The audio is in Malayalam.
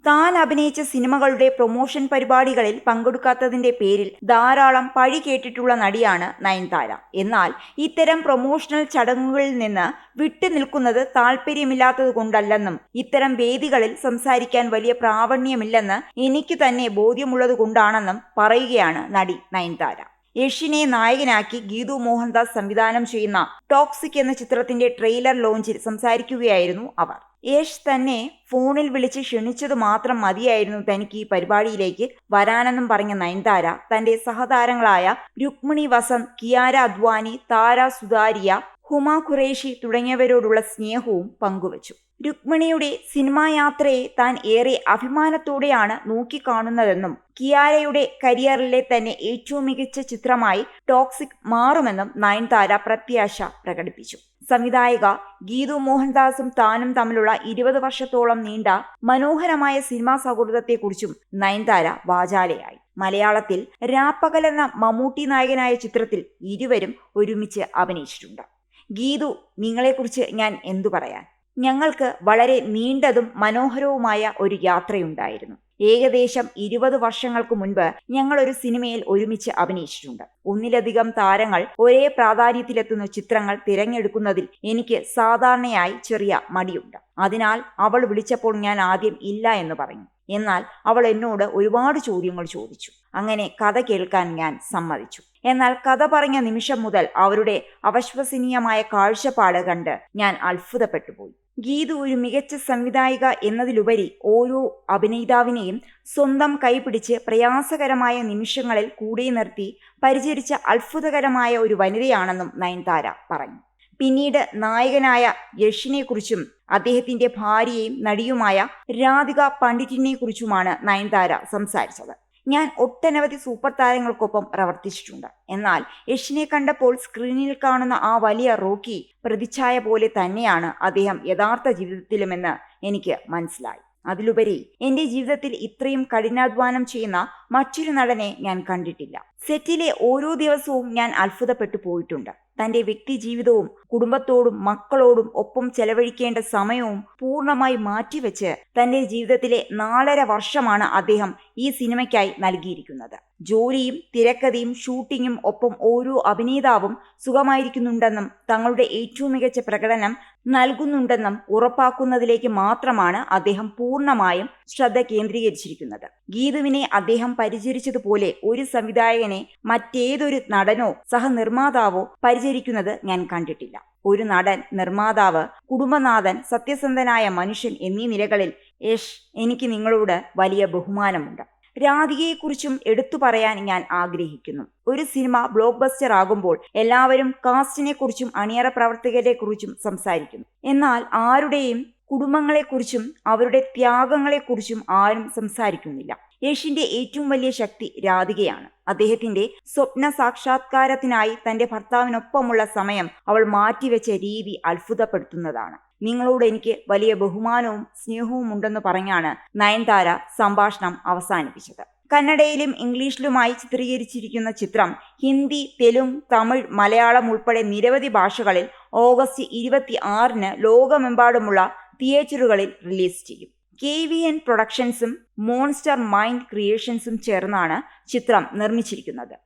താൻ അഭിനയിച്ച സിനിമകളുടെ പ്രൊമോഷൻ പരിപാടികളിൽ പങ്കെടുക്കാത്തതിന്റെ പേരിൽ ധാരാളം പഴി കേട്ടിട്ടുള്ള നടിയാണ് നയൻതാര. എന്നാൽ ഇത്തരം പ്രൊമോഷണൽ ചടങ്ങുകളിൽ നിന്ന് വിട്ടുനിൽക്കുന്നത് താല്പര്യമില്ലാത്തതുകൊണ്ടല്ലെന്നും ഇത്തരം വേദികളിൽ സംസാരിക്കാൻ വലിയ പ്രാവണ്യമില്ലെന്ന് എനിക്ക് തന്നെ ബോധ്യമുള്ളതുകൊണ്ടാണെന്നും പറയുകയാണ് നടി നയൻതാര. യഷിനെ നായകനാക്കി ഗീതു മോഹൻദാസ് സംവിധാനം ചെയ്യുന്ന ടോക്സിക് എന്ന ചിത്രത്തിന്റെ ട്രെയിലർ ലോഞ്ചിൽ സംസാരിക്കുകയായിരുന്നു അവർ. യഷ് തന്നെ ഫോണിൽ വിളിച്ച് ക്ഷണിച്ചതു മാത്രം മതിയായിരുന്നു തനിക്ക് ഈ പരിപാടിയിലേക്ക് വരാനെന്നും പറഞ്ഞ നയൻതാര തന്റെ സഹതാരങ്ങളായ രുക്മിണി വസന്ത്, കിയാര അദ്വാനി, താര സുതാരിയ, ഹുമ ഖുറേഷി തുടങ്ങിയവരോടുള്ള സ്നേഹവും പങ്കുവച്ചു. രുക്മിണിയുടെ സിനിമാ യാത്രയെ താൻ ഏറെ അഭിമാനത്തോടെയാണ് നോക്കിക്കാണുന്നതെന്നും കിയാരയുടെ കരിയറിലെ തന്നെ ഏറ്റവും മികച്ച ചിത്രമായി ടോക്സിക് മാറുമെന്നും നയൻതാര പ്രത്യാശ പ്രകടിപ്പിച്ചു. സംവിധായിക ഗീതു മോഹൻദാസും താനും തമ്മിലുള്ള 20 വർഷത്തോളം നീണ്ട മനോഹരമായ സിനിമാ സൗഹൃദത്തെക്കുറിച്ചും നയൻതാര വാചാലയായി. മലയാളത്തിൽ രാപ്പകൽ എന്ന മമ്മൂട്ടി നായകനായ ചിത്രത്തിൽ ഇരുവരും ഒരുമിച്ച് അഭിനയിച്ചിട്ടുണ്ട്. ഗീതു, നിങ്ങളെക്കുറിച്ച് ഞാൻ എന്തു പറയാൻ? ഞങ്ങൾക്ക് വളരെ നീണ്ടതും മനോഹരവുമായ ഒരു യാത്രയുണ്ടായിരുന്നു. ഏകദേശം 20 വർഷങ്ങൾക്ക് മുൻപ് ഞങ്ങൾ ഒരു സിനിമയിൽ ഒരുമിച്ച് അഭിനയിച്ചിട്ടുണ്ട്. ഒന്നിലധികം താരങ്ങൾ ഒരേ പ്രാധാന്യത്തിലെത്തുന്ന ചിത്രങ്ങൾ തിരഞ്ഞെടുക്കുന്നതിൽ എനിക്ക് സാധാരണയായി ചെറിയ മടിയുണ്ട്. അതിനാൽ അവൾ വിളിച്ചപ്പോൾ ഞാൻ ആദ്യം ഇല്ല എന്ന് പറഞ്ഞു. എന്നാൽ അവൾ എന്നോട് ഒരുപാട് ചോദ്യങ്ങൾ ചോദിച്ചു. അങ്ങനെ കഥ കേൾക്കാൻ ഞാൻ സമ്മതിച്ചു. എന്നാൽ കഥ പറഞ്ഞ നിമിഷം മുതൽ അവരുടെ അവിശ്വസനീയമായ കാഴ്ചപ്പാട് കണ്ട് ഞാൻ അത്ഭുതപ്പെട്ടുപോയി. ഗീതു ഒരു മികച്ച സംവിധായിക എന്നതിലുപരി ഓരോ അഭിനേതാവിനെയും സ്വന്തം കൈപിടിച്ച് പ്രയാസകരമായ നിമിഷങ്ങളിൽ കൂടെ നിർത്തി പരിചരിച്ച അത്ഭുതകരമായ ഒരു വനിതയാണെന്നും നയൻതാര പറഞ്ഞു. പിന്നീട് നായകനായ യഷിനെക്കുറിച്ചും അദ്ദേഹത്തിന്റെ ഭാര്യയും നടിയുമായ രാധിക പണ്ഡിറ്റിനെക്കുറിച്ചുമാണ് നയൻതാര സംസാരിച്ചത്. ഞാൻ ഒട്ടനവധി സൂപ്പർ താരങ്ങൾക്കൊപ്പം പ്രവർത്തിച്ചിട്ടുണ്ട്. എന്നാൽ യഷിനെ കണ്ടപ്പോൾ സ്ക്രീനിൽ കാണുന്ന ആ വലിയ റോക്കി പ്രതിച്ഛായ പോലെ തന്നെയാണ് അദ്ദേഹം യഥാർത്ഥ ജീവിതത്തിലുമെന്ന് എനിക്ക് മനസ്സിലായി. അതിലുപരി എന്റെ ജീവിതത്തിൽ ഇത്രയും കഠിനാധ്വാനം ചെയ്യുന്ന മറ്റൊരു നടനെ ഞാൻ കണ്ടിട്ടില്ല. സെറ്റിലെ ഓരോ ദിവസവും ഞാൻ അത്ഭുതപ്പെട്ടു പോയിട്ടുണ്ട്. തന്റെ വ്യക്തി ജീവിതവും കുടുംബത്തോടും മക്കളോടും ഒപ്പം ചെലവഴിക്കേണ്ട സമയവും പൂർണ്ണമായി മാറ്റിവെച്ച് തന്റെ ജീവിതത്തിലെ 4.5 വർഷമാണ് അദ്ദേഹം ഈ സിനിമയ്ക്കായി നൽകിയിരിക്കുന്നത്. ജോലിയും തിരക്കഥയും ഷൂട്ടിങ്ങും ഒപ്പം ഓരോ അഭിനേതാവും സുഖമായിരിക്കുന്നുണ്ടെന്നും തങ്ങളുടെ ഏറ്റവും മികച്ച പ്രകടനം നൽകുന്നുണ്ടെന്നും ഉറപ്പാക്കുന്നതിലേക്ക് മാത്രമാണ് അദ്ദേഹം പൂർണ്ണമായും ശ്രദ്ധ കേന്ദ്രീകരിച്ചിരിക്കുന്നത്. ഗീതുവിനെ അദ്ദേഹം പരിചരിച്ചതുപോലെ ഒരു സംവിധായകനെ മറ്റേതൊരു നടനോ സഹനിർമ്മാതാവോ പരിചരിക്കുന്നത് ഞാൻ കണ്ടിട്ടില്ല. ഒരു നടൻ, നിർമ്മാതാവ്, കുടുംബനാഥൻ, സത്യസന്ധനായ മനുഷ്യൻ എന്നീ നിലകളിൽ യഷ്, എനിക്ക് നിങ്ങളോട് വലിയ ബഹുമാനമുണ്ട്. രാധികയെക്കുറിച്ചും എടുത്തു പറയാൻ ഞാൻ ആഗ്രഹിക്കുന്നു. ഒരു സിനിമ ബ്ലോക്ക് ബസ്റ്റർ ആകുമ്പോൾ എല്ലാവരും കാസ്റ്റിനെ കുറിച്ചും അണിയറ പ്രവർത്തകരെ കുറിച്ചും സംസാരിക്കുന്നു. എന്നാൽ ആരുടെയും കുടുംബങ്ങളെക്കുറിച്ചും അവരുടെ ത്യാഗങ്ങളെക്കുറിച്ചും ആരും സംസാരിക്കുന്നില്ല. യഷിന്റെ ഏറ്റവും വലിയ ശക്തി രാധികയാണ്. അദ്ദേഹത്തിന്റെ സ്വപ്ന സാക്ഷാത്കാരത്തിനായി തന്റെ ഭർത്താവിനൊപ്പമുള്ള സമയം അവൾ മാറ്റിവെച്ച രീതി അത്ഭുതപ്പെടുത്തുന്നതാണ്. നിങ്ങളോട് എനിക്ക് വലിയ ബഹുമാനവും സ്നേഹവും ഉണ്ടെന്ന് പറഞ്ഞാണ് നയൻതാര സംഭാഷണം അവസാനിപ്പിച്ചത്. കന്നഡയിലും ഇംഗ്ലീഷിലുമായി ചിത്രീകരിച്ചിരിക്കുന്ന ചിത്രം ഹിന്ദി, തെലുങ്ക്, തമിഴ്, മലയാളം ഉൾപ്പെടെ നിരവധി ഭാഷകളിൽ ഓഗസ്റ്റ് 26-ന് ലോകമെമ്പാടുമുള്ള തിയേറ്ററുകളിൽ റിലീസ് ചെയ്യും. KVN പ്രൊഡക്ഷൻസും മോൺസ്റ്റർ മൈൻഡ് ക്രിയേഷൻസും ചേർന്നാണ് ചിത്രം നിർമ്മിച്ചിരിക്കുന്നത്.